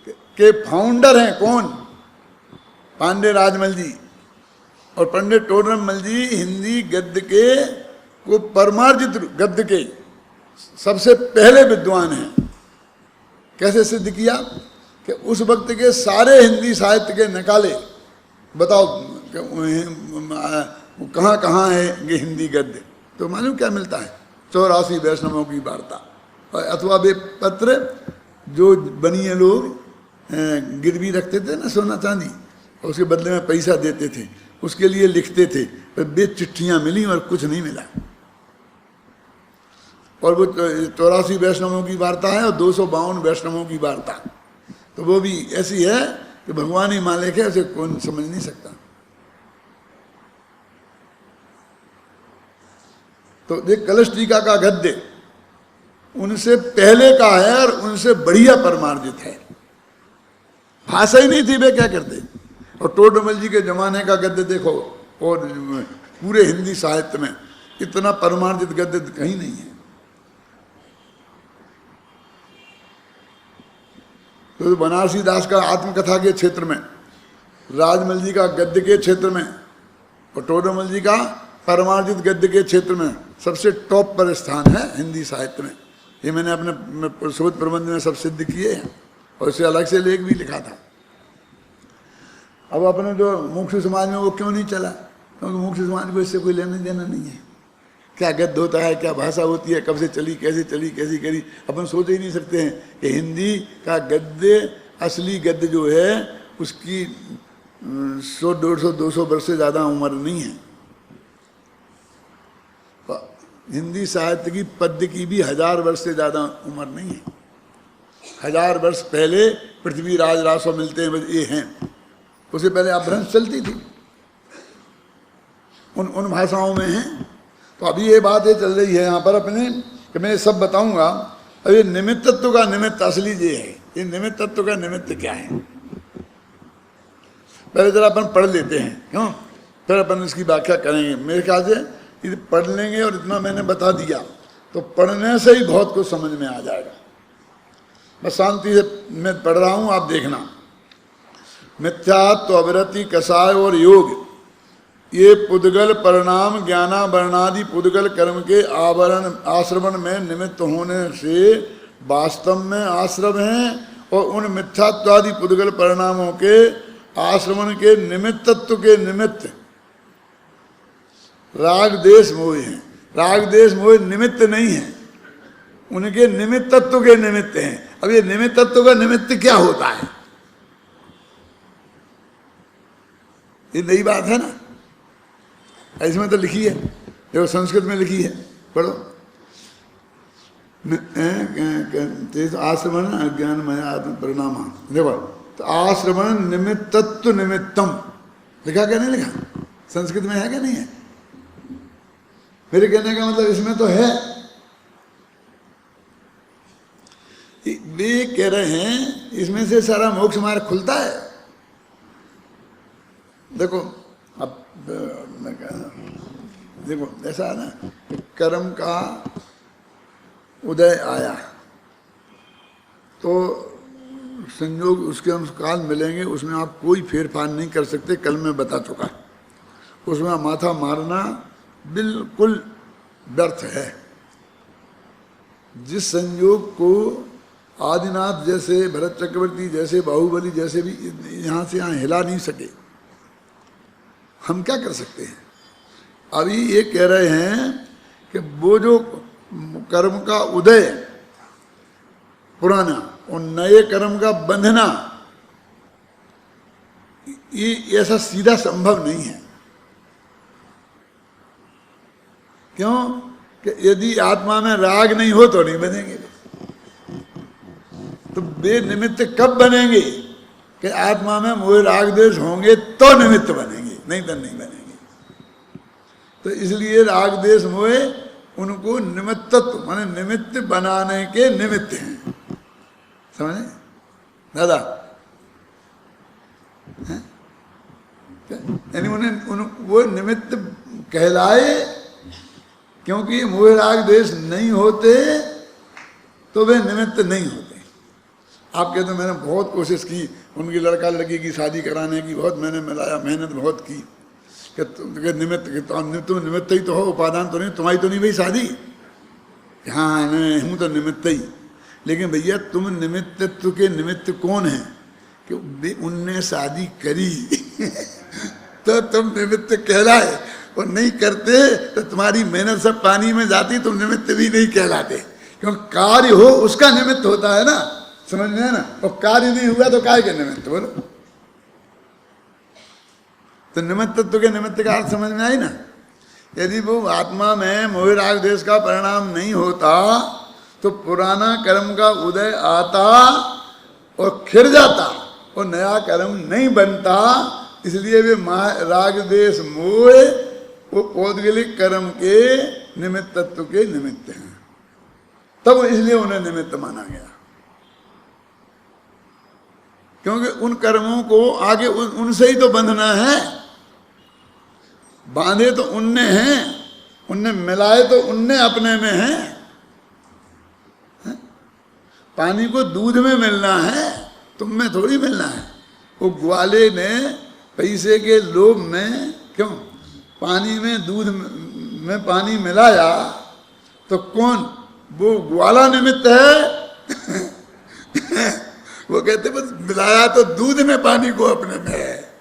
कि फाउंडर हैं कौन, पांडे राजमल जी और पंडित टोडरमल जी हिंदी गद्य के को परमार्जित गद्य के सबसे पहले विद्वान हैं। कैसे सिद्ध किया कि उस वक्त के सारे हिंदी साहित्य के नकाले बताओ कहाँ कहाँ है ये हिंदी गद्य, तो मालूम क्या मिलता है, 84 वैष्णवों की वार्ता, अथवा वे पत्र जो बनिए लोग गिरवी रखते थे ना सोना चांदी, और उसके बदले में पैसा देते थे, उसके लिए लिखते थे, पर वे चिट्ठियां मिली और कुछ नहीं मिला। और वो 84 वैष्णवों की वार्ता है और 252 वैष्णवों की वार्ता, तो वो भी ऐसी है कि भगवान ही मालिक है, उसे कौन समझ नहीं सकता। तो ये कलश टीका का गद्य उनसे पहले का है और उनसे बढ़िया परमार्जित है। भाषा ही नहीं थी, वे क्या करते। और टोडरमल जी के जमाने का गद्य देखो, और पूरे हिंदी साहित्य में इतना परमार्जित गद्य कहीं नहीं है। तो बनारसी दास का आत्मकथा के क्षेत्र में, राजमल जी का गद्य के क्षेत्र में, और टोडरमल जी का परमार्जित गद्य के क्षेत्र में सबसे टॉप पर स्थान है हिंदी साहित्य में। ये मैंने अपने शोध प्रबंध में सब सिद्ध किए हैं, और इससे अलग से लेख भी लिखा था। अब अपने जो मुख्य समाज में वो क्यों नहीं चला, क्योंकि मुख्य समाज को इससे कोई लेना देना नहीं है। क्या गद्य होता है, क्या भाषा होती है, कब से चली, कैसे करी, अपन सोच ही नहीं सकते हैं कि हिंदी का गद्य, असली गद्य जो है उसकी 100, 150, 200 वर्ष से ज़्यादा उम्र नहीं है। हिंदी साहित्य की पद्य की भी 1000 वर्ष से ज़्यादा उम्र नहीं है। 1000 वर्ष पहले पृथ्वीराज रासो मिलते हैं, ये हैं। उससे पहले अपभ्रंश चलती थी, उन भाषाओं में हैं। तो अभी ये बात ये चल रही है यहाँ पर अपने, कि मैं सब बताऊंगा। अब ये निमित्त तत्व का निमित्त असली ये है, ये निमित्त तत्व का निमित्त क्या है, पहले जरा अपन पढ़ लेते हैं, क्यों, फिर अपन इसकी व्याख्या करेंगे। मेरे ख्याल से यदि पढ़ लेंगे और इतना मैंने बता दिया तो पढ़ने से ही बहुत कुछ समझ में आ जाएगा। मैं शांति से मैं पढ़ रहा हूँ, आप देखना। मिथ्यात्व, अविरति, कषाय और योग, ये पुद्गल परिणाम ज्ञाना वर्णादि पुद्गल कर्म के आवरण आश्रवण में निमित्त होने से वास्तव में आश्रम हैं, और उन मिथ्यात्वादि पुद्गल परिणामों के आश्रवण के निमित्तत्व के निमित्त राग देश मोह हैं। राग देश मोह निमित्त नहीं है, उनके निमित्तत्व के निमित्त हैं। अब ये निमित्तत्व का निमित्त क्या होता है, ये नई बात है ना, इसमें तो लिखी है, देखो संस्कृत में लिखी है, पढ़ो। आश्रमण अज्ञानमय आत्म परिणाम, देखो तो आश्रमण निमित्तत्व निमित्तम लिखा क्या, नहीं लिखा, संस्कृत में है क्या नहीं है। मेरे कहने का मतलब इसमें तो है। वे कह रहे हैं इसमें से सारा मोक्ष मार्ग खुलता है। देखो अब मैं कह रहा हूं, देखो ऐसा है ना, कर्म का उदय आया तो संयोग उसके अनुसार मिलेंगे, उसमें आप कोई फेरफार नहीं कर सकते। कल मैं बता चुका, उसमें माथा मारना बिल्कुल व्यर्थ है। जिस संयोग को आदिनाथ जैसे, भरत चक्रवर्ती जैसे, बाहुबली जैसे भी यहाँ से यहाँ हिला नहीं सके, हम क्या कर सकते हैं। अभी ये कह रहे हैं कि वो जो कर्म का उदय पुराना और नए कर्म का बंधना, ये ऐसा सीधा संभव नहीं है। क्यों कि यदि आत्मा में राग नहीं हो तो नहीं बनेंगे। तो वे निमित्त कब बनेंगे कि आत्मा में मोह राग देश होंगे तो निमित्त बनेंगे, नहीं तो नहीं बनेंगे। तो इसलिए राग देश मोह उनको निमित्तत्व माने निमित्त बनाने के निमित्त हैं, समझे दादा। यानी उन्हें वो निमित्त कहलाए, क्योंकि मोह राग देश नहीं होते तो वे निमित्त नहीं होते। आप कहते मैंने बहुत कोशिश की उनकी लड़का लड़की की शादी कराने की, बहुत मैंने मिलाया, मेहनत बहुत की कि निमित्त, तुम निमित्त ही तो हो, उपादान तो नहीं, तुम्हारी तो नहीं भाई शादी। हाँ मैं हूँ तो निमित्त ही, लेकिन भैया तुम निमित्तत्व के निमित्त कौन है कि उनने शादी करी तो तुम निमित्त कहलाए। और नहीं करते तो तुम्हारी मेहनत सब पानी में जाती, तुम निमित्त भी नहीं कहलाते। क्योंकि कार्य हो उसका निमित्त होता है ना, समझ में है ना। और कार्य नहीं हुआ तो काय के निमित्त बोलो। तो निमित्त तत्व के निमित्त का अर्थ समझ में आई ना। यदि वो आत्मा में मोह राग देश का परिणाम नहीं होता तो पुराना कर्म का उदय आता और खिर जाता और नया कर्म नहीं बनता। इसलिए वे राग देश मोह वो पौद्गलिक कर्म के निमित्त तत्व के निमित्त हैं, तब इसलिए उन्हें निमित्त माना गया। क्योंकि उन कर्मों को आगे उनसे ही तो बंधना है। बांधे तो उनने हैं, उनने मिलाए तो उनने अपने में हैं। पानी को दूध में मिलना है, तुम में थोड़ी मिलना है। वो ग्वाले ने पैसे के लोभ में क्यों पानी में दूध में पानी मिलाया, तो कौन वो ग्वाला निमित्त है। वो कहते बस मिलाया तो दूध में पानी को अपने में है।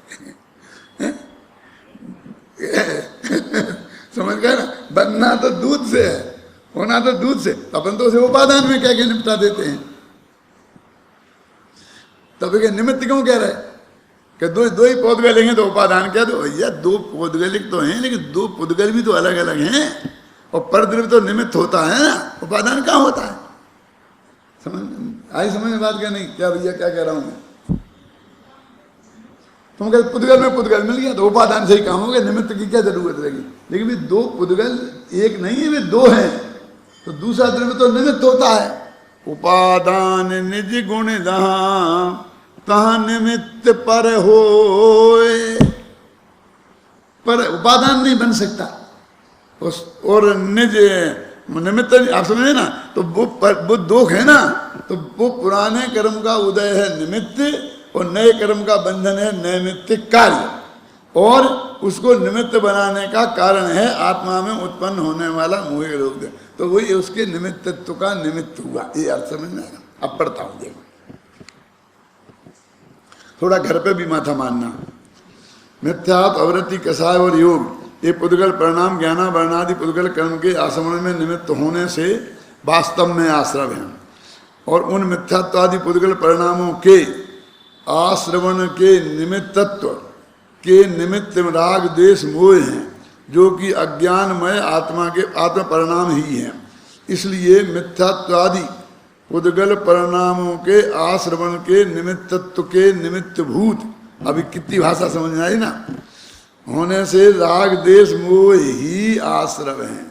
समझ गए ना, बनना तो दूध से है, होना तो दूध से। अपन तो उसे उपादान में कह के निपटा देते हैं। तब के निमित्त क्यों कह रहे कि दो ही पौधगल लेंगे तो उपादान कह दो। भैया दो पौधगलिक तो हैं, लेकिन दो पुद्गल भी तो अलग अलग हैं। और परद्रव्य तो निमित्त होता है ना, उपादान कहाँ होता है। समझ में बात क्या नहीं? क्या भैया क्या कह रहा हूं मैं? तुम कहते पुद्गल में पुद्गल मिल गया तो उपादान से ही काम हो गया, निमित्त की क्या जरूरत रहेगी। लेकिन भी दो पुद्गल एक नहीं है, वे दो हैं, तो दूसरा द्रव्य तो निमित्त होता है। उपादान निज गुण जहां तहां निमित्त पर होए, पर उपादान नहीं बन सकता और निज निमित्त आप समझे ना। तो वो दो है ना, तो वो पुराने कर्म का उदय है निमित्त और नए कर्म का बंधन है नैमित्तिक कार्य। और उसको निमित्त बनाने का कारण है आत्मा में उत्पन्न होने वाला मोह रोग। तो वही उसके निमित्तत्व का निमित्त हुआ। ये अर्थ समझ में आएगा। अब पढ़ता हूं, देखो थोड़ा घर पे भी माथा मानना। मिथ्यात्व अवृत्ति कषाय और योग ये पुद्गल परिणाम ज्ञाना वर्णादि पुद्गल कर्म के आश्रवण में निमित्त होने से वास्तव में आश्रव हैं। और उन मिथ्यात्वादि पुद्गल परिणामों के आश्रवण के निमित्तत्व के निमित्त राग देश मोह हैं, जो कि अज्ञानमय आत्मा के आत्म परिणाम ही हैं। इसलिए मिथ्यात्वादि पुद्गल परिणामों के आश्रवण के निमित्तत्व के निमित्त भूत, अभी कितनी भाषा समझ में आई ना, होने से राग देश मोह ही आश्रव हैं।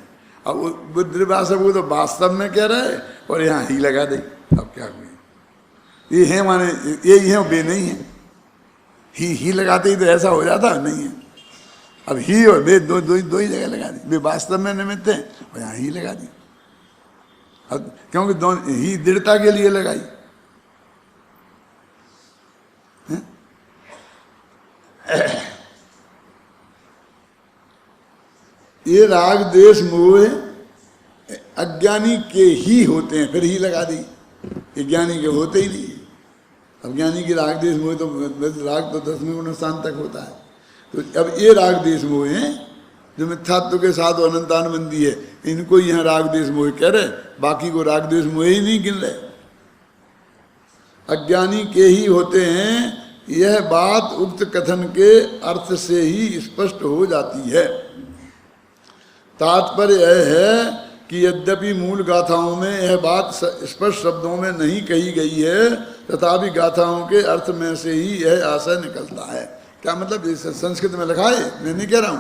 अब बुद्ध भाषा को तो वास्तव में कह रहा है और यहाँ ही लगा दे। अब क्या हुई, ये है माने यही है, बे नहीं है। ही लगाते ही तो ऐसा हो जाता नहीं है। अब ही और बे दो ही जगह लगा दी। बे वास्तव में निमित्त है और यहाँ ही लगा दी। अब क्योंकि दोनों ही दृढ़ता के लिए लगाई। ये राग देश मोह अज्ञानी के ही होते हैं, फिर ही लगा दी। ये ज्ञानी के होते ही नहीं। अब ज्ञानी की राग देश मोह तो राग तो 10वें गुण स्थान तक होता है। तो अब ये राग देश मोह हैं जो मिथ्यात्व के साथ अनंतानुबंधी है, इनको यहाँ राग देश मोह कह रहे, बाकी को राग देश मोह ही नहीं गिन रहे। अज्ञानी के ही होते हैं, यह बात उक्त कथन के अर्थ से ही स्पष्ट हो जाती है। तात्पर्य यह है कि यद्यपि मूल गाथाओं में यह बात स्पष्ट शब्दों में नहीं कही गई है, तथापि गाथाओं के अर्थ में से ही यह आशय निकलता है। क्या मतलब, संस्कृत में लिखा है, मैं नहीं कह रहा हूं।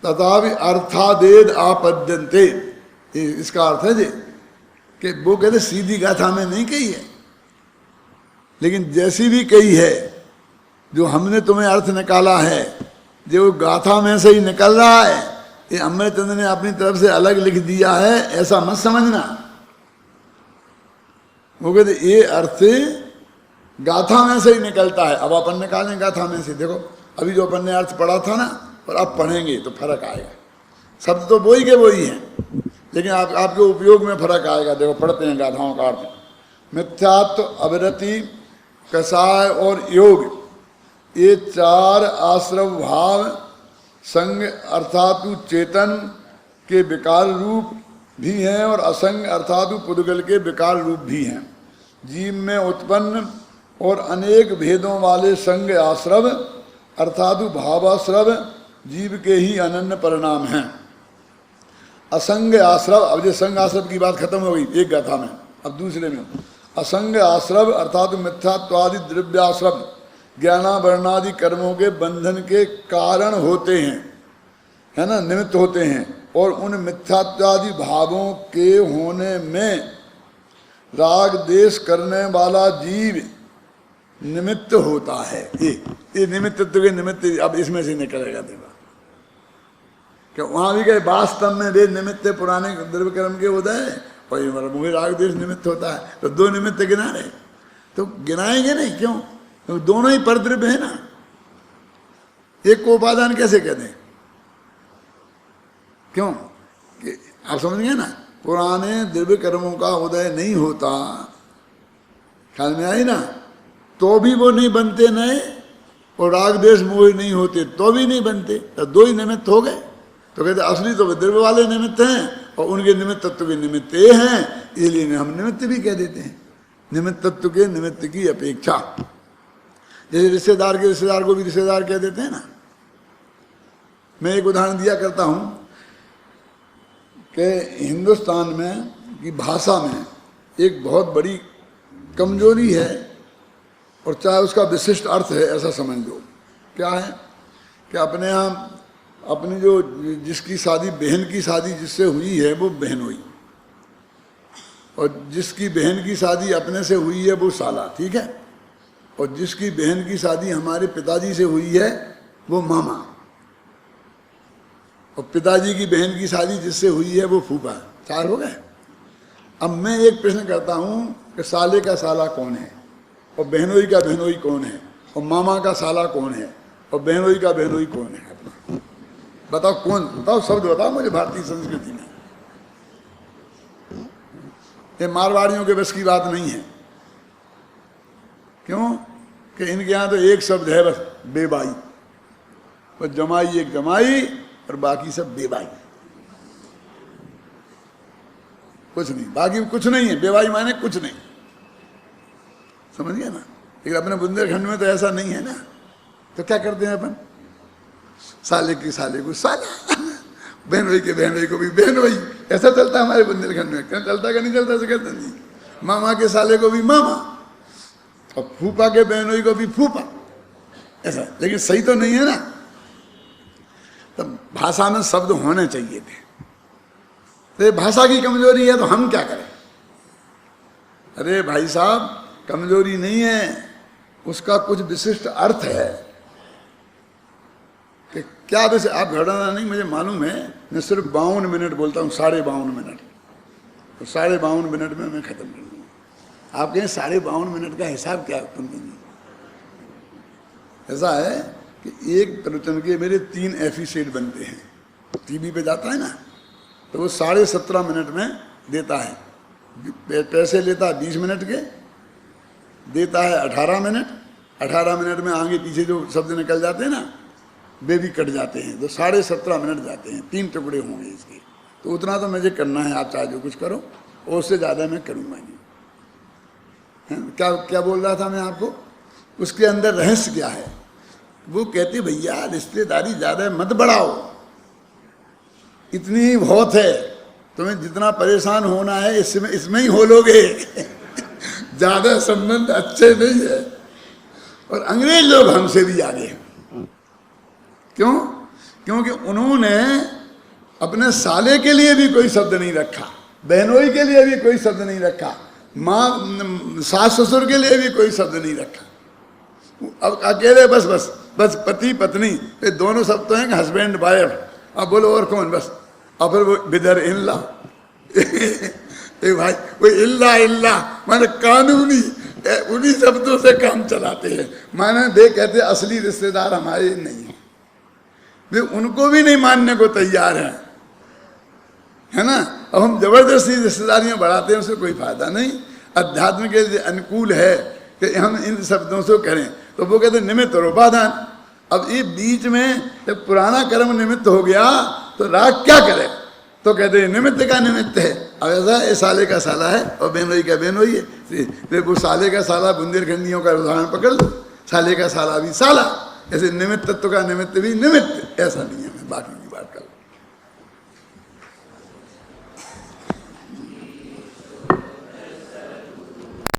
तथापि अर्थादेद आपद्यन्ते, इसका अर्थ है जी कि वो कहते सीधी गाथा में नहीं कही है, लेकिन जैसी भी कही है, जो हमने तुम्हें अर्थ निकाला है, जो गाथा में से ही निकल रहा है, ये अमृतचंद्र ने अपनी तरफ से अलग लिख दिया है, ऐसा मत समझना। वो कहते ये अर्थ गाथा में से ही निकलता है। अब अपन निकालें गाथा में से। देखो अभी जो अपन ने अर्थ पढ़ा था ना, और अब पढ़ेंगे तो फर्क आएगा। शब्द तो वही के वही हैं, लेकिन आपके उपयोग में फर्क आएगा। देखो पढ़ते हैं गाथाओं का अर्थ। मिथ्यात्व अवृत्ति कषाय और योग, ये चार आश्रव भाव संग अर्थात चेतन के विकार रूप भी हैं और असंग अर्थात पुद्गल के विकार रूप भी हैं। जीव में उत्पन्न और अनेक भेदों वाले संग आश्रव अर्थात भावाश्रव जीव के ही अनन्य परिणाम हैं। असंग आश्रव, अब ये संग आश्रव की बात खत्म हो गई एक गाथा में, अब दूसरे में असंग आश्रव अर्थात मिथ्यात्वादि द्रव्याश्रव ज्ञानावरणादि कर्मों के बंधन के कारण होते हैं, है ना, निमित्त होते हैं। और उन मिथ्यात्वादि भावों के होने में राग देश करने वाला जीव निमित्त होता है। ये निमित्तत्व के निमित्त अब इसमें से निकलेगा देवा क्या वहां भी कहे वास्तव में वे निमित्त पुराने द्रव्य कर्म के उदय और मुझे राग देश निमित्त होता है। तो दो निमित्त गिना रहे तो गिनाएंगे नहीं, क्यों? तो दोनों ही परद्रव्य है ना, एक को उपादान कैसे कह दें? क्यों कि आप समझ गए ना, पुराने द्रव्य कर्मों का उदय नहीं होता, ख्याल में आई ना, तो भी वो नहीं बनते नए, और राग देश मोह नहीं होते तो भी नहीं बनते, तो दो ही निमित्त हो गए। तो कहते असली तो द्रव्य वाले निमित्त हैं और उनके निमित्त तत्व के निमित्त ये हैं, इसलिए हम निमित्त भी कह देते हैं। निमित्त तत्व के निमित्त की अपेक्षा, जैसे रिश्तेदार के रिश्तेदार को भी रिश्तेदार कह देते हैं ना। मैं एक उदाहरण दिया करता हूं कि हिंदुस्तान में की भाषा में एक बहुत बड़ी कमजोरी है, और चाहे उसका विशिष्ट अर्थ है ऐसा समझ लो। क्या है कि अपने यहाँ अपनी जो जिसकी शादी बहन की शादी जिससे हुई है वो बहन हुई, और जिसकी बहन की शादी अपने से हुई है वो साला, ठीक है, और जिसकी बहन की शादी हमारे पिताजी से हुई है वो मामा, और पिताजी की बहन की शादी जिससे हुई है वो फूफा। चार हो गए। अब मैं एक प्रश्न करता हूं कि साले का साला कौन है, और बहनोई का बहनोई कौन है, और मामा का साला कौन है, और बहनोई का बहनोई कौन है? बताओ कौन, बताओ शब्द बताओ मुझे भारतीय संस्कृति में। ये मारवाड़ियों के बस की बात नहीं है। क्यों कि इनके यहाँ तो एक शब्द है बस, बेबाई। बस जमाई एक जमाई और बाकी सब बेबाई, कुछ नहीं, बाकी कुछ नहीं है। बेबाई माने कुछ नहीं, समझ गया ना। लेकिन अपने बुंदेलखंड में तो ऐसा नहीं है ना। तो क्या करते हैं अपन, साले की साले को साला, बहनोई के बहनोई को भी बहनोई, ऐसा चलता है हमारे बुंदेलखंड में। क्या चलता क्या नहीं चलता से कहते नहीं। मामा के साले को भी मामा, और फूफा के बहनोई को भी फूफा, ऐसा। लेकिन सही तो नहीं है ना। तो भाषा में शब्द होने चाहिए थे। तो भाषा की कमजोरी है तो हम क्या करें? अरे भाई साहब, कमजोरी नहीं है, उसका कुछ विशिष्ट अर्थ है। कि क्या वैसे आप घबराना नहीं, मुझे मालूम है। मैं सिर्फ 52 मिनट बोलता हूँ, 52.5 मिनट, तो 52.5 मिनट में मैं खत्म कर दूँगा। आप कहें 52.5 मिनट का हिसाब क्या तुम नहीं? ऐसा है कि एक प्रवचन के मेरे 3 एपिसोड बनते हैं, टीवी पे जाता है ना, तो वो 17.5 मिनट में देता है। पैसे लेता है 20 मिनट के, देता है 18 मिनट। 18 मिनट में आगे पीछे जो शब्द निकल जाते हैं ना, वे भी कट जाते हैं, तो 17.5 मिनट जाते हैं। 3 टुकड़े होंगे इसके। तो उतना तो मुझे करना है, आप चाहे जो कुछ करो, और उससे ज़्यादा मैं करूँगा नहीं। क्या क्या बोल रहा था मैं आपको? उसके अंदर रहस्य क्या है? वो कहते भैया रिश्तेदारी ज़्यादा मत बढ़ाओ, इतनी ही बहुत है, तुम्हें जितना परेशान होना है इसमें ही हो लोगे। ज़्यादा संबंध अच्छे नहीं है। और अंग्रेज लोग हमसे भी आगे हैं। क्यों? क्योंकि उन्होंने अपने साले के लिए भी कोई शब्द नहीं रखा, बहनोई के लिए भी कोई शब्द नहीं रखा, माँ सास ससुर के लिए भी कोई शब्द नहीं रखा। अब अकेले बस बस बस पति पत्नी, ये दोनों शब्द तो हैं, हस्बैंड वाइफ। अब बोलो और कौन? बस। अब फिर वो बिदर इल्ला। भाई वो इल्ला इल्ला माने कानूनी, उन्हीं शब्दों से काम चलाते हैं। माने वे कहते असली रिश्तेदार हमारे नहीं है, वे उनको भी नहीं मानने को तैयार हैं, है ना। अब हम जबरदस्ती रिश्तेदारियां बढ़ाते हैं, उससे कोई फायदा नहीं। अध्यात्म के लिए अनुकूल है कि हम इन शब्दों से करें। तो वो कहते निमित्त और उपादान। अब ये बीच में जब पुराना कर्म निमित्त हो गया तो राग क्या करे, तो कहते हैं निमित्त का निमित्त है। अब ऐसा है, साले का साला है और बेनोई का बेनोई है। वो साले का साला बुंदेलखंडियों का उदाहरण पकड़ लो, साले का साला भी साला, ऐसे निमित्त तत्व का निमित्त भी निमित्त, ऐसा नहीं है बाकी।